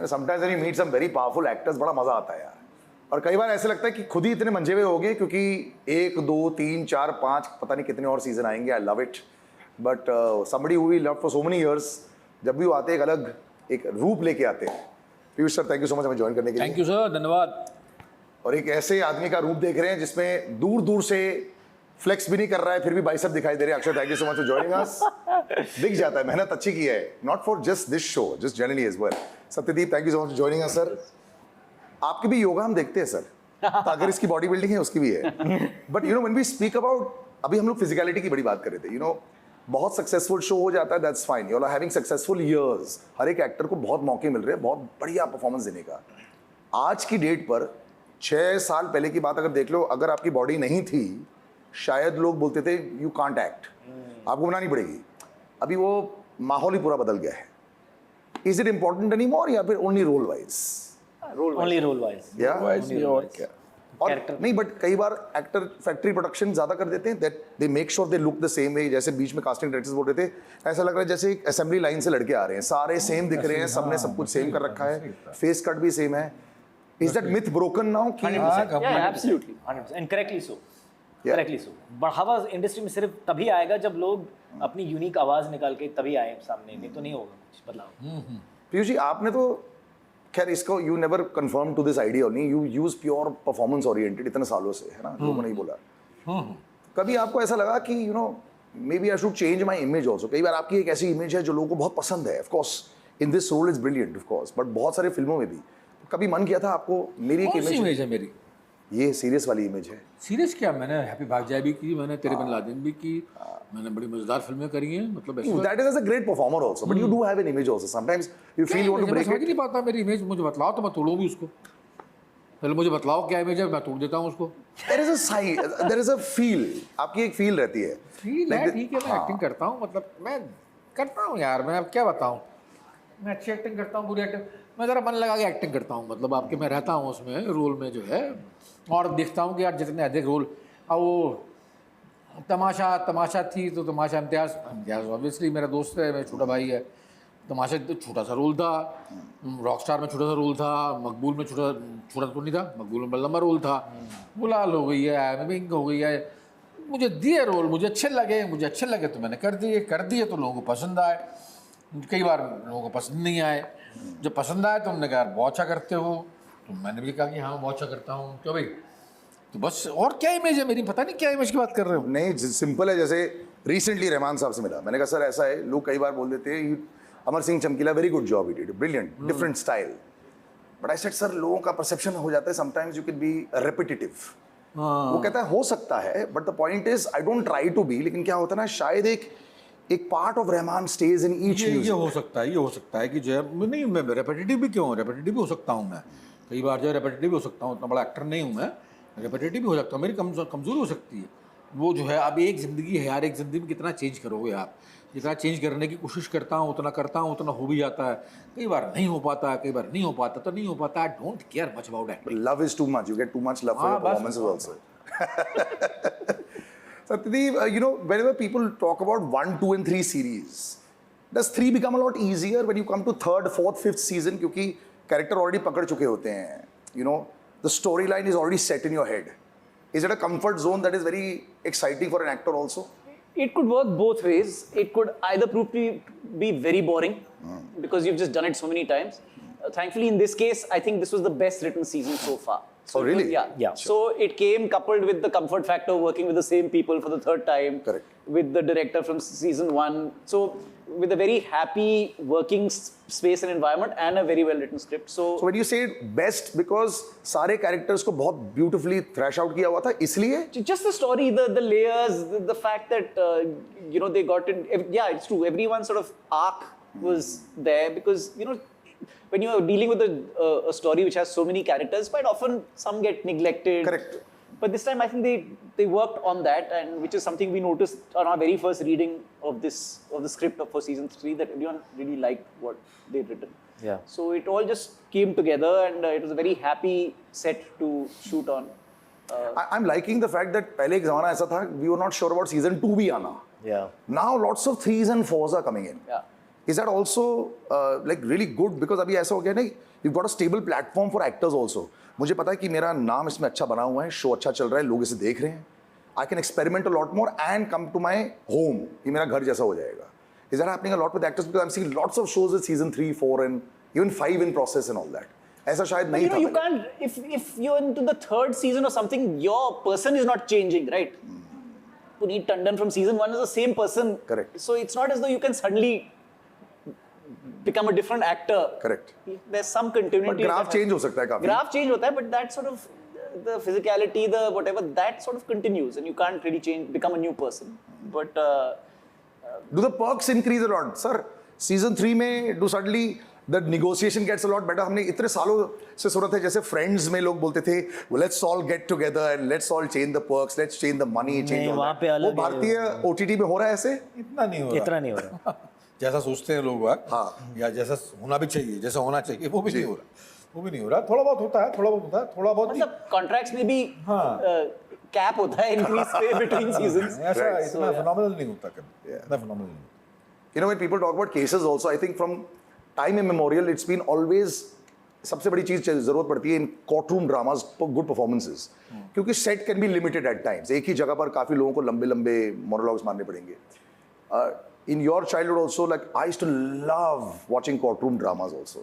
Sometimes when you meet some very powerful actors बड़ा मजा आता है यार। और कई बार ऐसे लगता है कि खुद ही इतने मंजे हुए हो गए, क्योंकि 1 2 3 4 5 पता नहीं कितने और सीजन आएंगे। I love it, but somebody who we love for so many years, जब भी वो आते हैं एक अलग एक रूप लेके आते हैं। Piyush sir, thank you so much हमें ज्वाइन करने के लिए। थैंक यू सर, धन्यवाद। और एक ऐसे आदमी का रूप देख रहे हैं जिसमें दूर दूर से फ्लेक्स भी नहीं कर रहा है, फिर भी बाइसेप दिखाई दे रहे हैं। Akshay, thank you so much for joining us. दिख जाता है मेहनत अच्छी की है, not for just this show, just generally as well. Satyadeep, thank you so much for joining us sir. आपकी भी योगा हम देखते हैं सर, तो अगर इसकी बॉडी बिल्डिंग है उसकी भी है। But you know when we speak about, अभी हम लोग फिजिकलिटी की बड़ी बात कर रहे थे, यू नो बहुत सक्सेसफुल शो हो जाता है, that's fine, you are having successful years. हर एक एक्टर को बहुत मौके मिल रहे हैं बहुत बढ़िया परफॉर्मेंस देने का। आज की डेट पर 6 साल पहले की बात अगर देख लो, अगर आपकी बॉडी नहीं थी शायद लोग बोलते थे यू कांट एक्ट, आपको बनानी पड़ेगी। अभी वो माहौल ही पूरा बदल गया है। Is it important any more या फिर only role wise? Only role wise. और क्या और नहीं, बट कई बार एक्टर फैक्ट्री प्रोडक्शन ज्यादा कर देते हैं, that they make sure they look the same way. जैसे बीच में कास्टिंग डायरेक्टर्स बोल रहे थे, ऐसा लग रहा है जैसे एक असेंबली लाइन से लड़के आ रहे हैं, सारे सेम दिख रहे हैं, सबने सब कुछ सेम कर रखा है, फेस कट भी सेम है। Is that myth broken now? 100%, yeah, absolutely, 100%, and correctly so. Correctly so. बढ़ावा इंडस्ट्री में सिर्फ तभी आएगा जब लोग अपनी यूनिक आवाज निकाल के तभी आए सामने, नहीं तो नहीं होगा कुछ बदलाव। पीयूष जी, आपने तो खैर इसको you never confirm to this idea, नहीं you use pure performance oriented इतने सालों से, है ना, लोगों ने ही बोला। कभी आपको ऐसा लगा कि you know maybe I should change my image also? कई बार आपकी एक ऐसी इमेज है जो लोगों को बहुत पसंद है, of course in this role is brilliant of course, but बहुत सारे फिल्मों में भी कभी मन किया था आपको मेरी एक इमेज है मेरी, ये सीरियस वाली इमेज है? सीरियस क्या, मैंने हैप्पी भाग जाए भी की, मैंने तेरे बिन लादेन भी की, मैंने बड़ी मजेदार फिल्में करी हैं, मतलब that is a great performer also, but you do have an image also sometimes you feel you want to break it. नहीं पाता मेरी इमेज, मुझे बतलाओ तो मैं तोड़ूं भी उसको। पहले मुझे बतलाओ क्या इमेज है, मैं तोड़ देता हूं उसको। There is a side, there is a feel, आपकी एक फील रहती है। फील है, ठीक है, मैं एक्टिंग करता हूं, मतलब मैं करता हूं यार, मैं अब क्या बताऊं, मैं अच्छी एक्टिंग करता हूं, बुरी एक्टिंग, मैं ज़रा मन लगा के एक्टिंग करता हूँ, मतलब आपके मैं रहता हूँ उसमें रोल में जो है, और देखता हूँ कि यार जितने अधिक रोल, अब वो तमाशा थी तो तमाशा इम्तियाज़ ऑब्वियसली मेरा दोस्त है, मेरा छोटा भाई है, तमाशा तो छोटा सा रोल था, रॉकस्टार में छोटा सा रोल था, मकबूल में छोटा तो नहीं था, मकबूल में लंबा रोल था, गुलाल हो गई है, विंग हो गई है, मुझे दिए रोल, मुझे अच्छे लगे तो मैंने कर दिए तो लोगों को पसंद आए, कई बार लोगों को पसंद नहीं आए, जब पसंद आया तो हमने कहा बहुत अच्छा करते हो, तो मैंने भी कहा कि हाँ बहुत अच्छा करता हूँ, क्यों भाई, तो बस। और क्या इमेज है मेरी, पता नहीं क्या इमेज की बात कर रहे हो। नहीं, सिंपल है, जैसे रिसेंटली रहमान साहब से मिला, मैंने कहा सर ऐसा है, लोग कई बार बोल देते हैं Amar Singh Chamkila very good job, he did brilliant, different style, but I said sir लोगों का परसेप्शन हो जाता है sometimes you can be repetitive. वो कहता है हो सकता है, but the point is I don't try to be, लेकिन क्या होता है ना, शायद एक part of Rahman stage in each music. ये हो सकता है कि जो है, नहीं मैं रेपिटेटिव भी क्यों, रेपिटेटिव भी हो सकता हूँ मैं, कई बार जो है रेपिटेटिव भी हो सकता हूँ, इतना बड़ा एक्टर नहीं हूँ मैं, रेपिटेटिव भी हो सकता हूँ, मेरी कमजोरी हो सकती है वो जो है। अब एक ज़िंदगी है यार, एक ज़िंदगी में कितना चेंज करोगे आप, जितना चेंज करने की कोशिश करता हूँ उतना करता हूँ, उतना हो भी जाता है, कई बार नहीं हो पाता, तो नहीं हो पाता। I don't care much about acting, love is too much, you get too much love for your performances also. Satyadeep, you know, whenever people talk about 1, 2 and 3 series, does 3 become a lot easier when you come to 3rd, 4th, 5th season, क्योंकि character already पकड़ चुके होते हैं, you know, the storyline is already set in your head. Is it a comfort zone that is very exciting for an actor also? It could work both ways. It could either prove to be very boring because you've just done it so many times. Thankfully, in this case, I think this was the best written season so far. So oh, really? Yeah. Sure. So it came coupled with the comfort factor of working with the same people for the 3rd time. Correct. With the director from season 1. So with a very happy working space and environment and a very well written script. So when you say best, because सारे characters को बहुत beautifully thrash out किया हुआ था, इसलिए? Just the story, the layers, the fact that you know they got in. Yeah, it's true. Everyone's sort of arc was there because you know. When you are dealing with a story which has so many characters, quite often some get neglected. Correct. But this time I think they worked on that, and which is something we noticed on our very first reading of the script for season 3, that everyone really liked what they'd written. Yeah. So it all just came together, and it was a very happy set to shoot on. I'm liking the fact that पहले एक ज़माना ऐसा था, we were not sure about season 2 भी आना. Yeah. Now lots of 3s and 4s are coming in. Yeah. Is that also like really good? Because अभी ऐसा हो गया नहीं, you've got a stable platform for actors also. मुझे पता है कि मेरा नाम इसमें अच्छा बना हुआ है, शो अच्छा चल रहा है, लोग इसे देख रहे हैं. I can experiment a lot more and come to my home. ये मेरा घर जैसा हो जाएगा. Is that happening a lot with actors? Because I'm seeing lots of shows with season 3, 4 and even 5 in process and all that. ऐसा शायद नहीं था. You can't, if you're into the third season or something, your person is not changing, right? Puneet Tandon from season 1 is the same person. Correct. So it's not as though you can suddenly become a different actor. Correct. There's some continuity. But graph change हो सकता है काफी. Graph change होता है, but that sort of the physicality, the whatever, that sort of continues, and you can't really change, become a new person. But Do the perks increase a lot, sir? Season 3 में do suddenly the negotiation gets a lot better. हमने इतने सालों से सुना था, जैसे Friends में लोग बोलते थे, well, let's all get together and let's all change the perks, let's change the money, change all वहाँ that. पे अलग वो है। भारतीय OTT में हो रहा है ऐसे? इतना नहीं हो रहा, इतना नहीं हो रहा। जैसा सोचते हैं लोग बाग, हाँ। या जैसा होना भी चाहिए, जैसा होना चाहिए, वो भी नहीं हो रहा, वो भी नहीं हो रहा. थोड़ा बहुत होता है, थोड़ा बहुत होता है, थोड़ा बहुत ही मतलब contracts में भी हाँ. cap होता है increase पे between seasons. ऐसा Right. इतना phenomenal नहीं होता कभी, इतना phenomenal नहीं होता. You know, when people talk about cases also, I think from time immemorial, it's been always सबसे बड़ी चीज जरूरत पड़ती है in courtroom dramas good performances, क्योंकि set can be limited at times. एक ही जगह पर काफी लोगों को लंबे लंबे मोनोलॉग्स मारने पड़ेंगे. In your childhood also, like I used to love watching courtroom dramas also.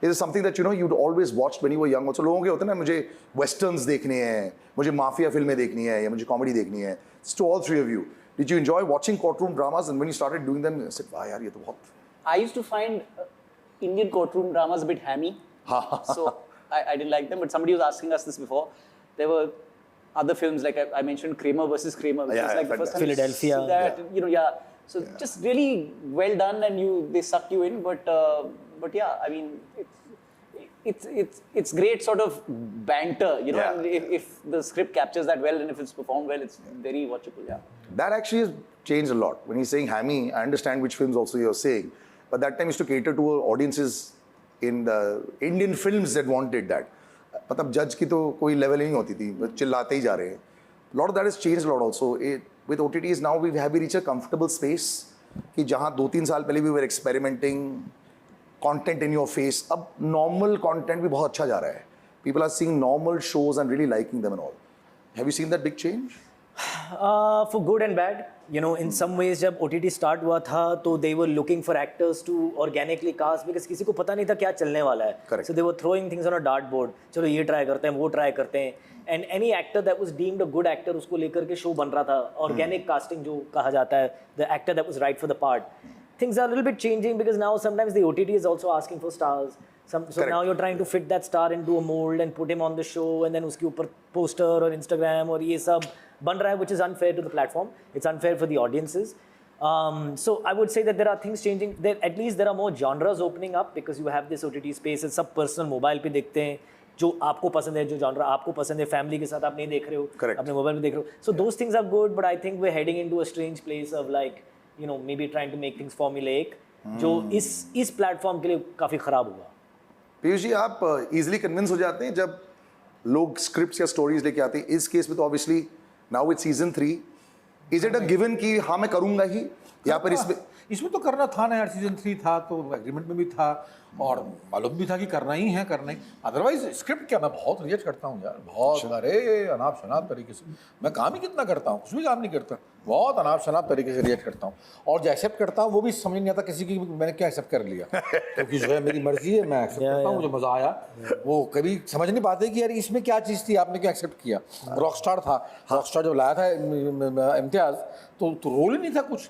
It is something that you know you'd always watched when you were young also. लोगों के होते हैं ना, मुझे westerns देखने हैं, मुझे माफिया फिल्में देखनी है या मुझे कॉमेडी देखनी है. It's to all three of you. Did you enjoy watching courtroom dramas, and when you started doing them, you said, "वाह यार ये तो बहुत." I used to find Indian courtroom dramas a bit hammy, so I didn't like them. But somebody was asking us this before. There were other films like I mentioned Kramer versus Kramer, which Yeah, was like the first time Philadelphia. I see that, you know, yeah. So just really well done, and they suck you in. But yeah, I mean, it's great sort of banter, you know. Yeah. And if the script captures that well, and if it's performed well, it's very watchable. Yeah. That actually has changed a lot. When he's saying hammy, I understand which films also you're saying, but that time used to cater to audiences in the Indian films that wanted that. मतलब जज की तो कोई level ही नहीं होती थी, बस चिल्लाते ही जा रहे हैं. Lot of that has changed a lot also. With OTTs now we have reached a comfortable space कि जहाँ 2-3 साल पहले we were experimenting content in your face. अब normal content भी बहुत अच्छा जा रहा है. People are seeing normal shows and really liking them and all. Have you seen that big change? For good and bad, you know, in some ways जब OTT start हुआ था तो they were looking for actors to organically cast because किसी को पता नहीं था क्या चलने वाला है. Correct. So they were throwing things on a dartboard. चलो ये try करते हैं, वो try करते हैं. And any actor that was deemed a good actor उसको लेकर के show बन रहा था. Organic casting जो कहा जाता है, the actor that was right for the part. Things are a little bit changing because now sometimes the OTT is also asking for stars. So Correct. now you're trying to fit that star into a mold and put him on the show and then उसके ऊपर poster और Instagram और ये सब बन रहा है, which is unfair to the platform. It's unfair for the audiences. So I would say that there are things changing. At least there are more genres opening up because you have this OTT space. It's सब personal mobile पे देखते हैं जो आपको पसंद है, जो genre आपको पसंद है, family के साथ आप नहीं देख रहे हो, Correct. अपने मोबाइल में देख रहे हो. So those things are good, but I think we're heading into a strange place of like, you know, maybe trying to make things formulaic, जो इस platform के लिए काफी खराब हुआ. पीयूष जी, आप इजीली कन्विंस हो जाते हैं जब लोग स्क्रिप्ट्स या स्टोरीज लेके आते हैं. इस केस में तो obviously now with season 3 is it a given कि हाँ मैं करूंगा ही, या पर इसमें तो करना था ना यार. सीजन 3 था तो एग्रीमेंट में भी था और मालूम भी था कि करना ही है, करना ही. अदरवाइज स्क्रिप्ट क्या, मैं बहुत रिसर्च करता हूँ यार, बहुत. अरे अनाप शनाप तरीके से मैं काम ही कितना करता हूँ, कुछ भी काम नहीं करता, बहुत अनाप शनाप तरीके से रिसर्च करता हूँ. और जो एक्सेप्ट करता हूँ वो भी समझ नहीं आता किसी की मैंने क्या एक्सेप्ट कर लिया, क्योंकि जो है मेरी मर्जी है, मैं एक्सेप्ट करता हूँ, मुझे मजा आया. वो कभी समझ नहीं पाते कि यार इसमें क्या चीज़ थी, आपने क्या एक्सेप्ट किया. रॉकस्टार था, रॉकस्टार जब लाया था इम्तियाज तो रोल ही नहीं था कुछ,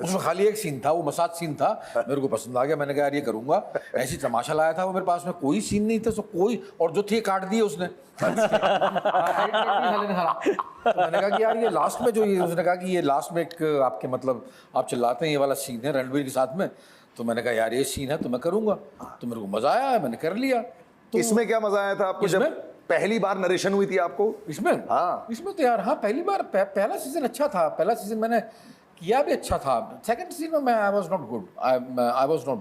उसमें खाली एक सीन था, वो मसाज सीन था, मेरे को पसंद आ गया, मैंने कहा यार ये करूंगा. ऐसी तमाशा लाया था वो मेरे पास में, कोई सीन नहीं था, कोई, और जो थे काट दिए उसने. तो मैंने कहा कि यार ये लास्ट में जो ये, उसने कहा कि ये लास्ट में एक आपके मतलब आप चिल्लाते हैं ये वाला सीन है रणवीर के साथ में, तो मैंने कहा यार ये सीन है तो मैं करूंगा. तो मेरे को मजा आया, मैंने कर लिया. तो इसमें क्या मजा आया था आपको जब पहली बार नरेशन हुई थी आपको? इसमें हाँ, इसमें तो यार हाँ पहली बार पहला सीजन अच्छा था, पहला सीजन मैंने किया भी अच्छा था. सेकंड सीजन में मैं I was not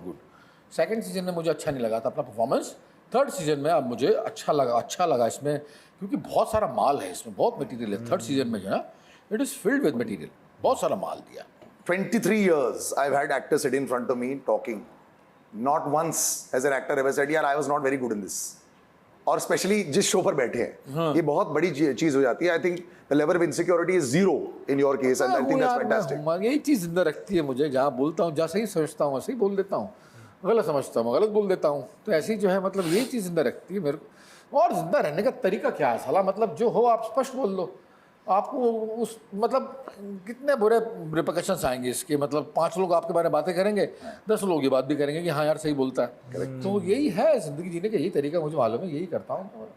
good. Second season में मुझे अच्छा नहीं लगा था अपना परफॉर्मेंस. थर्ड सीजन में अब मुझे अच्छा लगा इसमें, क्योंकि बहुत सारा माल है इसमें, बहुत मटेरियल है. थर्ड सीजन में जो है it is filled with material, बहुत सारा माल दिया. 23 years I've had actors sit in front of me talking not once as an actor ever said यार I was not very good in this. और specially जिस show पर बैठे हैं ये बहुत बड़ी चीज हो जाती है. I think the level of insecurity is 0 in your case and I think that's fantastic. यही चीज जिंदा रखती है मुझे. जहाँ बोलता हूँ, जहाँ सही समझता हूँ सही बोल देता हूँ, गलत समझता हूँ गलत बोल देता हूँ. तो ऐसी जो है मतलब यही चीज जिंदा रखती है मेरे को. और जिंदा रहने का तरीका क्या है साला, मतलब जो हो आप स्पष्ट बोल दो. आपको उस मतलब कितने बुरे रिपरकशंस आएंगे इसके. मतलब 5 लोग आपके बारे में बातें करेंगे, 10 लोग ये बात भी करेंगे कि हाँ यार सही बोलता है. तो यही है जिंदगी जीने का, यही तरीका मुझे मालूम है, यही करता हूँ.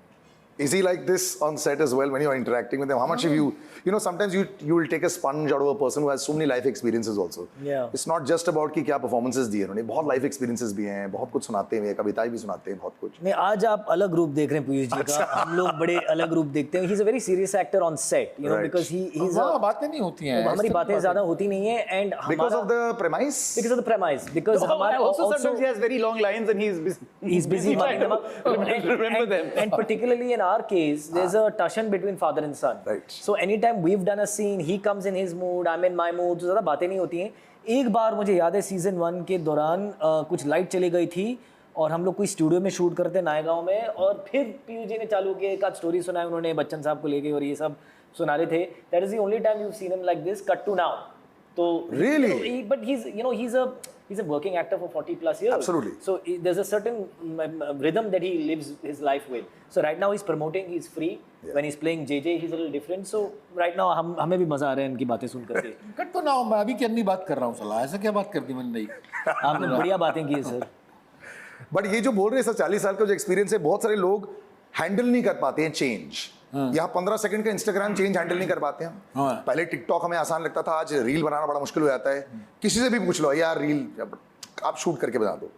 Is he like this on set as well when you are interacting with him? How much have you know, sometimes you will take a sponge out of a person who has so many life experiences also. Yeah. It's not just about कि क्या performances दिए उन्होंने, बहुत life experiences भी हैं, बहुत कुछ सुनाते हैं, कविताएं भी सुनाते हैं, बहुत कुछ. नहीं, आज आप अलग रूप देख रहे हैं पीयूष जी का. हम लोग बड़े अलग रूप देखते हैं. He's a very serious actor on set, you know, Right. because he's वहाँ बातें नहीं होती हैं. हमारी बातें ज्यादा होती नहीं है. And Because of the premise. because of the premise, because हमारा Also, sometimes he has very long lines and he's busy trying to remember them. And particularly in our case, there's a tension between father and son. Right. So anytime we've done a scene, he comes in his mood, I'm in my mood, तो ज़्यादा बातें नहीं होती हैं. एक बार मुझे याद है सीजन 1 के दौरान कुछ लाइट चली गई थी और हम लोग कोई स्टूडियो में शूट करते नायगांव में, और फिर पीयू जी ने चालू किया, एक आध स्टोरी सुनाई उन्होंने बच्चन साहब को लेके और ये सब सुना रहे थे. That is the only time you seen him like this, cut to now. तो Really? but he's a working actor for 40 plus years. Absolutely. So there's a certain rhythm that he lives his life with. So right now he's promoting, he's free. When he's playing JJ, he's a little different. So right now हमें भी मजा आ रहा है इनकी बातें सुन करके. Cut तो ना हो, मैं अभी की अन्नी बात कर रहा हूँ साला. ऐसा क्या बात कर दी मैंने? नहीं, आपने बढ़िया बातें की है सर. बट ये जो बोल रहे हैं सर, 40 साल का जो एक्सपीरियंस है, बहुत सारे लोग हैंडल नहीं कर पाते हैं चेंज. यहाँ 15 सेकंड का इंस्टाग्राम चेंज हैंडल नहीं कर पाते हैं. पहले टिकटॉक हमें आसान लगता था, आज रील बनाना बड़ा मुश्किल हो जाता है. किसी से भी पूछ लो यार रील आप शूट करके बना दो.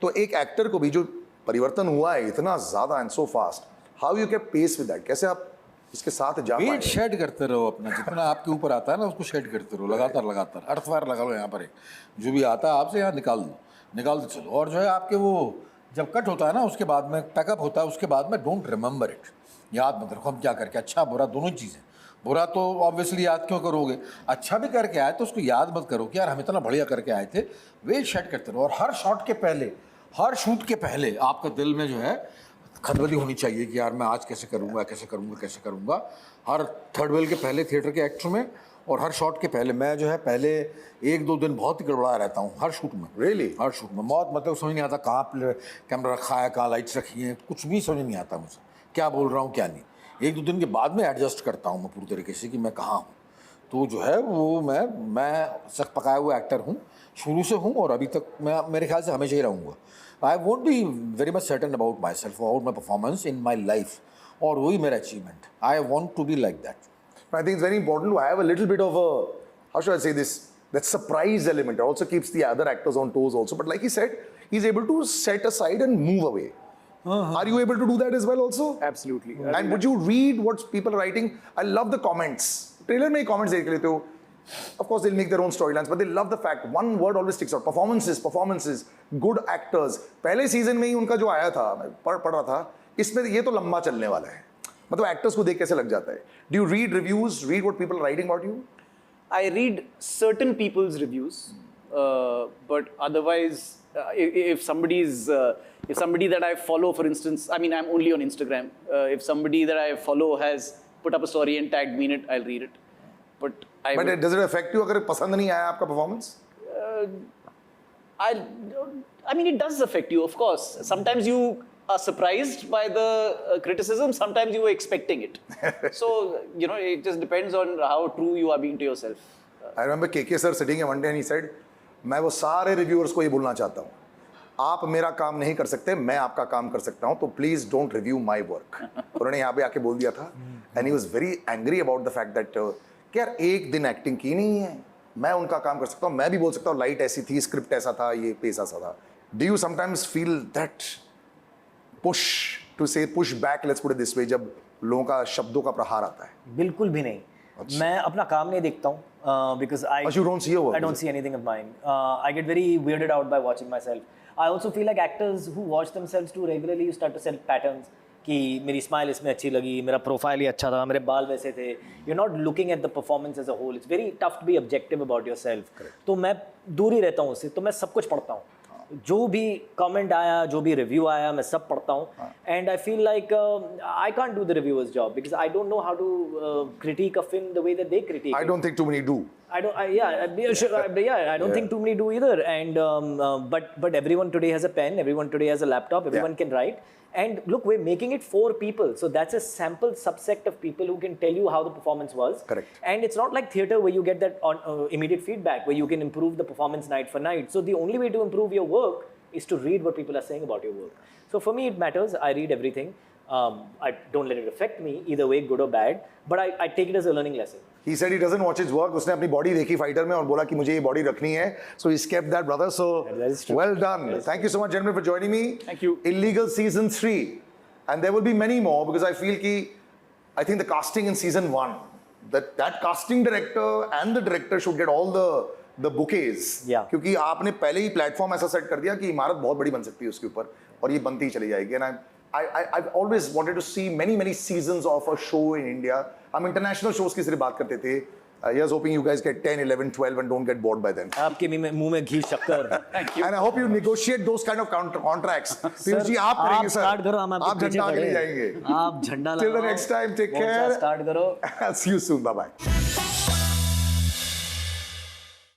तो एक एक्टर को भी जो परिवर्तन हुआ है इतना ज्यादा and so fast, how you keep pace with that? कैसे आप इसके साथ जा वेट पाए? शेड करते रहो अपना, जितना आपके ऊपर आता है ना उसको शेड करते रहो लगातार. अर्थवार लगा लो यहाँ पर, एक जो भी आता है आपसे यहाँ निकाल दो चलो. और जो है आपके वो जब कट होता है ना उसके बाद में पैकअप होता है, उसके बाद में डोंट रिमेंबर इट. याद मत रखो हम क्या करके, अच्छा बुरा दोनों चीज़ें. बुरा तो ऑब्वियसली याद क्यों करोगे, अच्छा भी करके आए तो उसको याद मत करो कि यार हम इतना बढ़िया करके आए थे. वेट शेड करते रहो. और हर शॉट के पहले, हर शूट के पहले आपका दिल में जो है खतबदी होनी चाहिए कि यार मैं आज कैसे करूँगा. हर थर्ड वेल के पहले थिएटर के एक्टर में और हर शॉट के पहले मैं जो है पहले 1-2 दिन बहुत ही गड़बड़ा रहता हूँ हर शूट में. Really? हर शूट में बहुत, मतलब समझ नहीं आता कहाँ कैमरा रखा है, कहाँ लाइट्स रखी हैं, कुछ भी समझ नहीं आता मुझे क्या बोल रहा हूँ क्या नहीं. 1-2 दिन के बाद में एडजस्ट करता हूँ मैं पूरी तरीके से कि मैं कहाँ हूँ. तो जो है वो मैं सख्त पकाया हुआ एक्टर हूँ, शुरू से हूँ और अभी तक मैं मेरे ख्याल से हमेशा ही रहूँगा. I won't be very much certain about my self, about my performance in my life, और वही मेरा achievement. I want to be like that. I think it's very important to have a little bit of a, how should I say this, that surprise element. It also keeps the other actors on toes also. But like he said, he's able to set aside and move away. Are you able to do that as well also? Absolutely. And would you read what people are writing? I love the comments. Trailer में comments देख लेते हो. Of course, they'll make their own storylines, but they love the fact. One word always sticks out. Performances, good actors. पहले season में ही उनका जो आया था, मैं पढ़ रहा था, इसमें ये तो लंबा चलने वाला है. मतलब एक्टर्स को देख कैसे लग जाता है. Do you read reviews? Read what people are writing about you? I read certain people's reviews, but otherwise, if somebody that I follow, for instance, I mean, I'm only on Instagram. If somebody that I follow has put up a story and tagged me in it, I'll read it. But does it affect you अगर पसंद नहीं आया आपका performance? I mean, it does affect you, of course. Sometimes you are surprised by the criticism. Sometimes you were expecting it. So, you know, it just depends on how true you are being to yourself. I remember KK sir sitting here one day and he said, मैं वो सारे reviewers को ये बोलना चाहता हूँ, आप मेरा काम नहीं कर सकते, मैं आपका काम कर सकता हूँ, तो please don't review my work. उन्होंने यहाँ पे आके बोल दिया था. And he was very angry about the fact that कि यार एक दिन एक्टिंग की नहीं है, मैं उनका काम कर सकता हूँ, मैं भी बोल सकता हूँ लाइट ऐसी थी, स्क्रिप्ट ऐसा था, ये पेस ऐसा था. Do you sometimes feel that push to say push back, let's put it this way, जब लोगों का शब्दों का प्रहार आता है? बिल्कुल भी नहीं. मैं अपना काम नहीं देखता हूँ because you don't see your work, I don't see anything of mine. I get very weirded out by watching myself. I also feel like actors who watch themselves too regularly, you start to set patterns कि मेरी smile इसमें अच्छी लगी, मेरा profile ही अच्छा था, मेरे बाल वैसे थे. You're not looking at the performance as a whole. It's very tough to be objective about yourself. तो मैं दूर ही रहता हूँ उससे, तो मैं सब कुछ पढ़ता हूँ. जो भी कमेंट आया, जो भी रिव्यू आया, मैं सब पढ़ता हूँ. And I feel like I can't do the reviewer's job because I don't know how to critique a film the way that they critique I it. don't think too many do. I don't. I don't think too many do either. And but everyone today has a pen. Everyone today has a laptop. Everyone can write. And look, we're making it for people. So that's a sample subset of people who can tell you how the performance was. Correct. And it's not like theatre where you get that immediate feedback where you can improve the performance night for night. So the only way to improve your work is to read what people are saying about your work. So for me, it matters. I read everything. I don't let it affect me either way, good or bad. But I take it as a learning lesson. He said he doesn't watch his work. उसने अपनी body देखी fighter में और बोला कि मुझे ये body रखनी है. So he kept that, brother. So That is true. well done. Thank you so much, gentlemen, for joining me. Thank you. Illegal season 3, and there will be many more because I feel कि I think the casting in season 1, that casting director and the director should get all the bouquets. Yeah. क्योंकि आपने पहले ही platform ऐसा set कर दिया कि इमारत बहुत बड़ी बन सकती है उसके ऊपर और ये बनती ही चली जाएगी. And I've always wanted to see many seasons of a show in India. हम international shows की सिर्फ बात करते थे. I was hoping you guys get 10, 11, 12 and don't get bored by then. आपके मुंह में घी शक्कर. And I hope you negotiate those kind of contracts. Piyush ji आप करेंगे सर. स्टार्ट करो, हम आप आपके पीछे झंडा के लिए खड़े हैं. जाएंगे. आप झंडा Till the लगाओ. next time, take कौन सा care. स्टार्ट करो. See you soon. Bye bye.